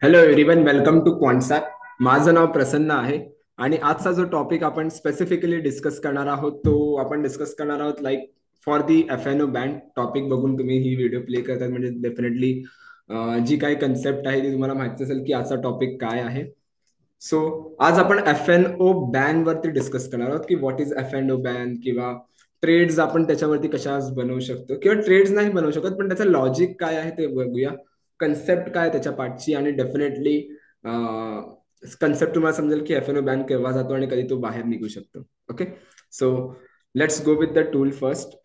Hello everyone, welcome to Quantsapp. माझं नाव प्रसन्न आहे आणि आजचा जो टॉपिक आपण स्पेसिफिकली डिस्कस करणार आहोत तो आपण डिस्कस करणार आहोत like for the F and O band. Topic बघून तुम्ही ही व्हिडिओ प्ले करतात म्हणजे डेफिनेटली जी काही कन्सेप्ट आहे ती तुम्हाला माहिती असेल की आजचा टॉपिक काय आहे. सो आज आपण एफ-एन-ओ बॅन वरती डिस्कस करणार आहोत की व्हॉट इज एफ-एन-ओ बॅन किंवा ट्रेड्स आपण त्याच्यावरती कशा बनवू शकतो किंवा ट्रेड्स नाही बनवू शकत पण त्याचं लॉजिक काय आहे ते बघूया. कन्सेप्ट काय त्याच्या पाठची आणि डेफिनेटली कन्सेप्ट तुम्हाला समजेल की एफ-एन-ओ बॅन केव्हा जातो आणि कधी तो बाहेर निघू शकतो. Okay, so let's go with the tool first.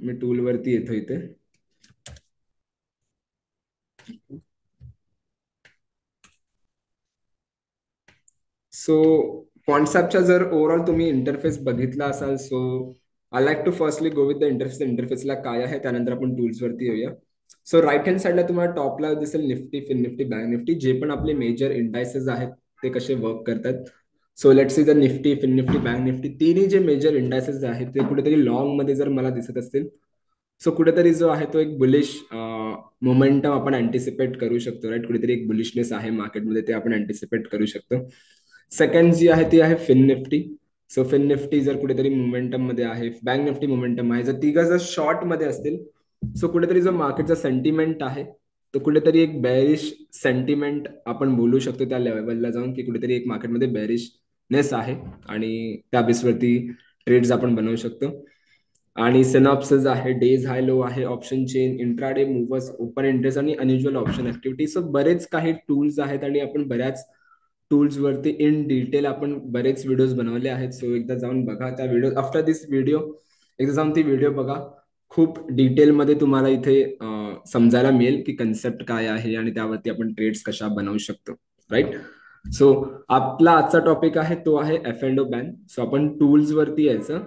Me tool वरती येतो इथे. सो कॉन्सेप्टचा जर ओव्हरऑल तुम्ही इंटरफेस बघितला असाल so I like to firstly go with the interface. इंटरफेसला काय आहे त्यानंतर आपण टूल्स वरती येऊया. सो राईट हँड साईडला तुम्हाला टॉपला दिसेल निफ्टी, फिन निफ्टी, बँक निफ्टी, जे पण आपले मेजर इंडायसेस आहेत ते कसे वर्क करतात. So let's see the Nifty, fin Nifty, bank Nifty तिन्ही जे मेजर इंडायसेस आहेत ते कुठेतरी लॉंग मध्ये जर मला दिसत असतील सो कुठेतरी जो आहे तो एक बुलिश मोमेंटम आपण अँटिसिपेट करू शकतो. राईट, कुठेतरी एक बुलिशनेस आहे मार्केटमध्ये ते आपण अँटिसिपेट करू शकतो. सेकंड जी आहे ती आहे fin Nifty. So fin Nifty जर कुठेतरी मोमेंटम मध्ये आहे, बँक निफ्टी मोमेंटम आहे, जर तिघं जर शॉर्ट मध्ये असतील सो कुठेतरी जो मार्केटचा सेंटिमेंट आहे तो कुठेतरी एक बेरिश सेंटिमेंट आपण बोलू शकतो त्या लेवलला जाऊन की कुठेतरी एक मार्केटमध्ये बेरिशनेस आहे आणि त्या बेसवरती ट्रेड्स आपण बनवू शकतो. आणि सिनॉप्सिस आहे, डेज हाय लो आहे, option chain, intraday movers, open interest आणि अनयुज्युअल ऑप्शन ऍक्टिव्हिटी. सो बरेच काही टूल्स आहेत आणि आपण बऱ्याच टूल्स वरती इन डिटेल आपण बरेच व्हिडिओज बनवले आहेत. सो एकदा जाऊन बघा त्या व्हिडिओ. आफ्टर दिस व्हिडिओ एकदा जाऊन ती व्हिडिओ बघा. खूप डिटेलमध्ये तुम्हाला इथे समजायला मिळेल की कन्सेप्ट काय आहे आणि त्यावरती आपण ट्रेड्स कशा बनवू शकतो. राईट, सो आपला आजचा टॉपिक आहे तो आहे एफ-एन-ओ बॅन. सो आपण टूल्स वरती यायचं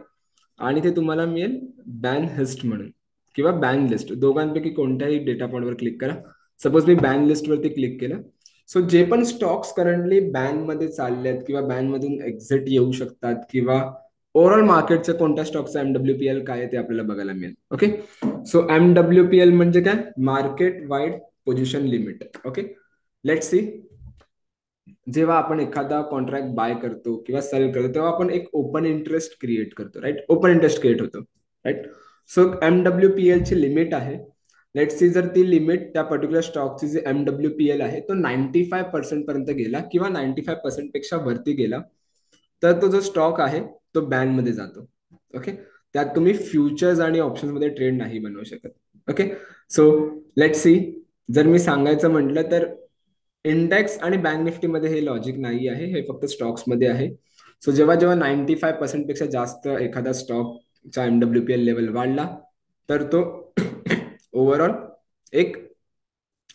आणि ते तुम्हाला मिळेल बॅन हिस्ट म्हणून किंवा बॅन लिस्ट, दोघांपैकी कोणत्याही डेटा पॉइंटवर क्लिक करा. सपोज मी बॅन लिस्ट वरती क्लिक केलं सो जे पण स्टॉक्स करंटली बॅन मध्ये चालले आहेत किंवा बॅन मधून एक्झिट येऊ शकतात किंवा ओव्हरऑल मार्केटचे कोणत्या स्टॉकचा एमडब्ल्यूपीएल काय आहे ते आपल्याला बघायला मिळेल. ओके, सो एमडब्ल्यूपीएल म्हणजे काय, market wide position limit. Okay, let see. जेव्हा आपण एखादा कॉन्ट्रॅक्ट बाय करतो किंवा सेल करतो तेव्हा आपण एक ओपन इंटरेस्ट क्रिएट करतो. राईट, ओपन इंटरेस्ट क्रिएट होतो. राईट, सो एमडब्ल्यूपीएल ची लिमिट आहे. लेट सी जर ती लिमिट त्या पर्टिक्युलर स्टॉकची जी एमडब्ल्यूपीएल आहे तो 95% पर्यंत गेला किंवा 95% पेक्षा वरती गेला तर तो जो स्टॉक आहे तो बॅन मध्ये जातो. ओके, त्यात तुम्ही फ्युचर्स आणि ऑप्शन्स मध्ये ट्रेड नाही बनवू शकत. Okay, so let see. जर मी सांगायचं म्हटलं तर इंडेक्स आणि बँक निफ्टी मध्ये हे लॉजिक नाही आहे, हे फक्त स्टॉक्स मध्ये आहे. सो जेव्हा जेव्हा 95% पेक्षा जास्त एखादा स्टॉकचा एमडब्ल्यूपीएल लेवल वाढला तर तो ओव्हरऑल एक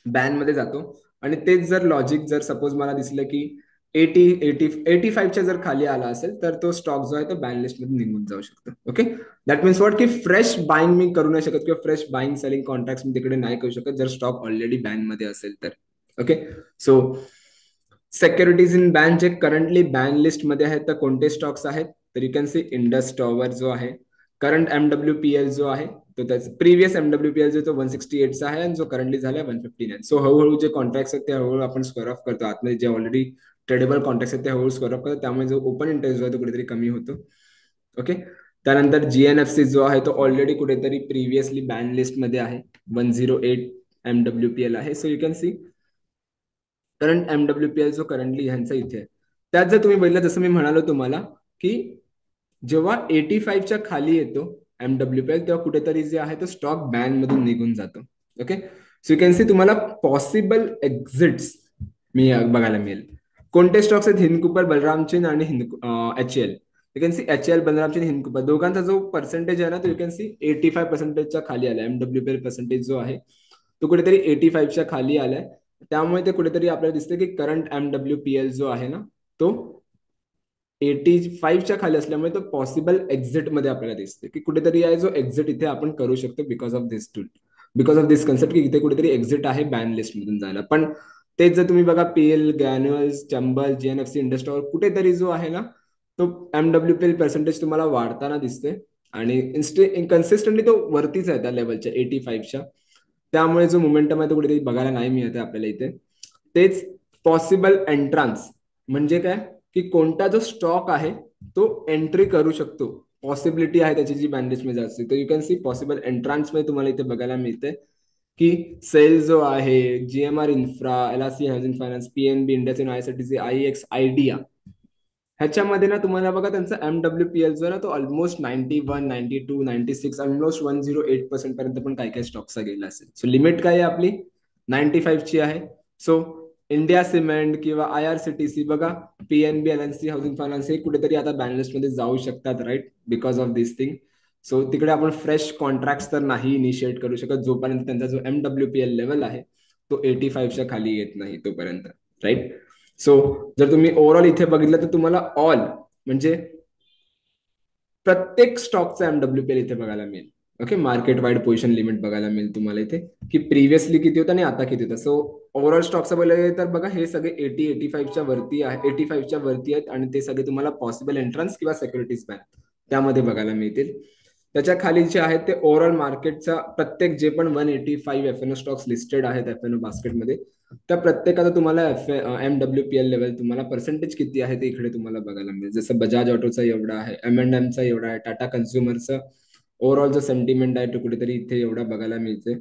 बॅन मध्ये जातो. आणि तेच जर लॉजिक जर सपोज मला दिसलं की 85च्या जर खाली आला असेल तर तो स्टॉक जो आहे तो बॅन लिस्ट मध्ये निघून जाऊ शकतो. ओके, दॅट मीन्स वॉट की फ्रेश बाईंग मी करू नाही शकत किंवा फ्रेश बाईंग सेलिंग कॉन्ट्रॅक्ट मी तिकडे नाही करू शकत जर स्टॉक ऑलरेडी बॅन मध्ये असेल तर. Okay, so securities in ban जे करंटली बॅन लिस्ट मध्ये आहेत तर कोणते स्टॉक्स आहेत तर you can C Indus tower जो आहे, करंट एमडब्ल्यूपीएल जो आहे तो त्याचा प्रिव्हियस एमडब्ल्यूपीएल जो तो 168चा आहे आणि जो करंटली झाला 159. सो हळूहळू जे कॉन्ट्रॅक्ट आहेत ते हळूहळू आपण स्क्वेअर ऑफ करतो. आतमध्ये जे ऑलरेडी ट्रेडेबल कॉन्ट्रॅक्ट आहेत ते हळूहळू स्क्वेअर ऑफ करतो, त्यामुळे जो ओपन इंटरेस्ट जो आहे तो कुठेतरी कमी होतो. ओके, त्यानंतर जीएनएफसी जो आहे तो ऑलरेडी कुठेतरी प्रिव्हियसली बॅन लिस्ट मध्ये आहे, 108 एमडब्ल्यूपीएल आहे. So you can see current MWPL जो करंटली ह्यांचा इथे आहे. त्यात जर तुम्ही बघितलं जसं मी म्हणालो तुम्हाला की जेव्हा 85च्या खाली येतो एमडब्ल्यूपीएल तेव्हा कुठेतरी जे आहे तो स्टॉक बॅन मधून निघून जातो. Okay, so you can see तुम्हाला पॉसिबल एक्झिट्स मी बघायला मिळेल. कोणते स्टॉक्स आहेत, हिंदकुपर, बलराम चेन आणि HL. You can see HL, Balram Chain, Hindcopper दोघांचा जो पर्सेंटेज आहे ना तो यू कॅन सी 85%च्या खाली आला. एमडब्ल्यूपीएल पर्सेंटेज जो आहे तो कुठेतरी 85च्या खाली आलाय. त्यामुळे ते कुठेतरी आपल्याला दिसतं की करंट एमडब्ल्यूपीएल जो आहे ना तो 85च्या खाली असल्यामुळे तो पॉसिबल एक्झिट मध्ये आपल्याला दिसते की कुठेतरी आहे जो एक्झिट इथे आपण करू शकतो because of this tool, because of this concept की इथे कुठेतरी एक्झिट आहे बॅन लिस्ट मधून जायला. पण तेच जर तुम्ही बघा पीएल, ग्रॅन्युअल्स, चंबल, जीएनएफसी, इंडस्ट्रीवर कुठेतरी जो आहे ना तो एमडब्ल्यूपीएल पर्सेंटेज तुम्हाला वाढताना दिसते आणि कन्सिस्टंटली तो वरतीच आहे त्या लेवलच्या 85च्या. त्यामुळे जो मोमेंटम आहे तो कुठेतरी बघायला नाही मिळत आहे आपल्याला इथे. तेच पॉसिबल एंट्रान्स म्हणजे काय, की कोणता जो स्टॉक आहे तो एंट्री करू शकतो, पॉसिबिलिटी आहे त्याची जी बॅनलिस्ट मध्ये असते. तर you can see possible entrance मध्ये तुम्हाला इथे बघायला मिळते की सेल जो आहे, GMR Infra, LIC housing finance, PNB, Indian ICTC, IX, Idea, ह्याच्यामध्ये ना तुम्हाला बघा त्यांचा एमडब्ल्यूपीएल जो आहे ना तो ऑलमोस्ट 91, 92, 96, ऑलमोस्ट 108% पर्यंत पण काही काही स्टॉक्सचा गेला असेल. सो लिमिट काय आहे आपली 95 ची आहे. सो इंडिया सिमेंट किंवा आयआरसीटीसी बघा, पीएनबी, एलएनसी हाऊसिंग फायनान्स हे कुठेतरी आता बॅनलिस्ट मध्ये जाऊ शकतात, right, because of this thing. So तिकडे आपण फ्रेश कॉन्ट्रॅक्ट तर नाही इनिशिएट करू शकत जोपर्यंत त्यांचा जो एमडब्ल्यूपीएल लेवल आहे तो 85च्या खाली येत नाही तोपर्यंत, राईट. सो जर तुम्ही ओव्हरऑल इथे बघितलं तर तुम्हाला ऑल म्हणजे प्रत्येक स्टॉकचा एमडब्ल्यूपीएल इथे बघायला मिळेल. Okay, market wide position limit बघायला मिळेल तुम्हाला इथे, की प्रिव्हियसली किती होतं आणि आता किती होतं. सो ओव्हरऑल स्टॉकचं बोललं तर बघा हे सगळे 85च्या वरती आहे, 85च्या वरती आहेत आणि ते सगळे तुम्हाला पॉसिबल एंट्रन्स किंवा सिक्युरिटीज बँक त्यामध्ये बघायला मिळतील. त्याच्या खाली जे आहेत ते ओव्हरऑल मार्केटचा प्रत्येक जे पण 185 एफएनओ स्टॉक्स लिस्टेड आहेत एफएनओ बास्केटमध्ये, त्या प्रत्येकाचा तुम्हाला एमडब्ल्यूपीएल लेवल तुम्हाला पर्सेंटेज किती आहे ते इकडे तुम्हाला बघायला मिळेल. जसं बजाज ऑटोचा एवढा आहे, एम&एमचा एवढा आहे, टाटा कन्झ्युमरचा ओव्हरऑल जो सेंटिमेंट आहे तो कुठेतरी इथे एवढा बघायला मिळते.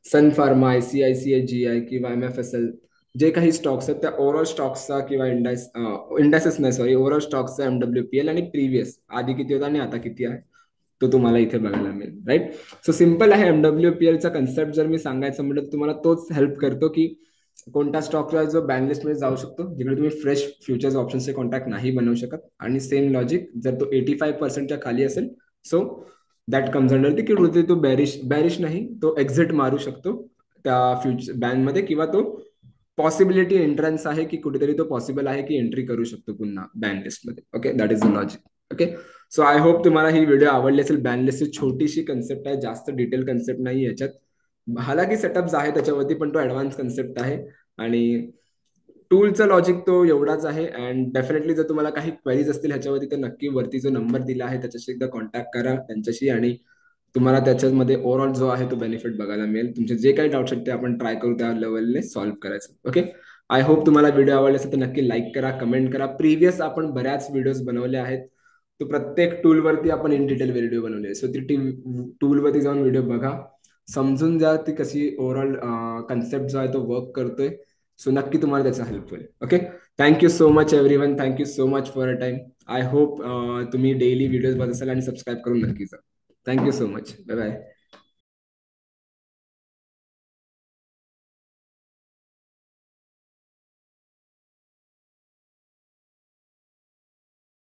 सन फार्मा, आयसीआयसीआय, जीआय किंवा एमएफएसएल जे काही स्टॉक्स आहेत त्या ओव्हरऑल स्टॉक्सचा किंवा इंडायसेस नाही सॉरी ओव्हरऑल स्टॉक्सचा एमडब्ल्यूपीएल आणि प्रिव्हियस आधी किती होता आणि आता किती आहे तो तुम्हाला इथे बघायला मिळेल, राईट. सो सिम्पल आहे एमडब्ल्यूपीएलचा कन्सेप्ट. जर मी सांगायचं म्हटलं तर तुम्हाला तोच हेल्प करतो की कोणता स्टॉकला जो बॅनलिस्ट मध्ये जाऊ शकतो जिकडे तुम्ही फ्रेश फ्युचर्स ऑप्शनचे कॉन्ट्रॅक्ट नाही बनवू शकत. आणि सेम लॉजिक जर तो 85%च्या खाली असेल सो दॅट कम्स अंडर की कुठे तो बॅरिश बॅरिश नाही तो एक्झिट मारू शकतो त्या फ्युचर बॅन मध्ये, किंवा तो पॉसिबिलिटी एंट्रन्स आहे की कुठेतरी तो पॉसिबल आहे की एंट्री करू शकतो पुन्हा बॅन लिस्ट मध्ये. Okay, that is the logic. Okay, so I hope तुम्हाला ही व्हिडिओ आवडली असेल. बॅन लिस्टची छोटीशी कन्सेप्ट आहे, जास्त डिटेल कन्सेप्ट नाही याच्यात. हालाकी सेटअप्स आहे त्याच्यावरती पण तो ऍडव्हान्स कन्सेप्ट आहे आणि टूलचा लॉजिक तो एवढाच आहे. अँड डेफिनेटली जर तुम्हाला काही क्वेरीज असतील ह्याच्यावरती तर नक्की वरती जो नंबर दिला आहे त्याच्याशी एकदा कॉन्टॅक्ट करा त्यांच्याशी आणि तुम्हाला त्याच्यामध्ये ओव्हरऑल जो आहे तो बेनिफिट बघायला मिळेल. तुमचे जे काही डाऊट्स आहेत ते आपण ट्राय करू त्या लेवलने सॉल्व्ह करायचं. ओके, आय होप तुम्हाला व्हिडिओ आवडले असेल तर नक्की लाईक करा, कमेंट करा. प्रिव्हियस आपण बऱ्याच व्हिडिओज बनवले आहेत, तो प्रत्येक टूलवरती आपण इन डिटेल व्हिडिओ बनवले. सो ती टूलवरती जाऊन व्हिडिओ बघा, समजून जा ती कशी ओव्हरऑल कन्सेप्ट जो आहे तो वर्क करतोय. सो नक्की तुम्हाला त्याचा हेल्प होईल. Okay, thank you so much everyone, thank you so much for a time. I hope तुम्ही डेली व्हिडिओज बघत असाल आणि सबस्क्राईब करून नक्की जा. Thank you so much, bye bye.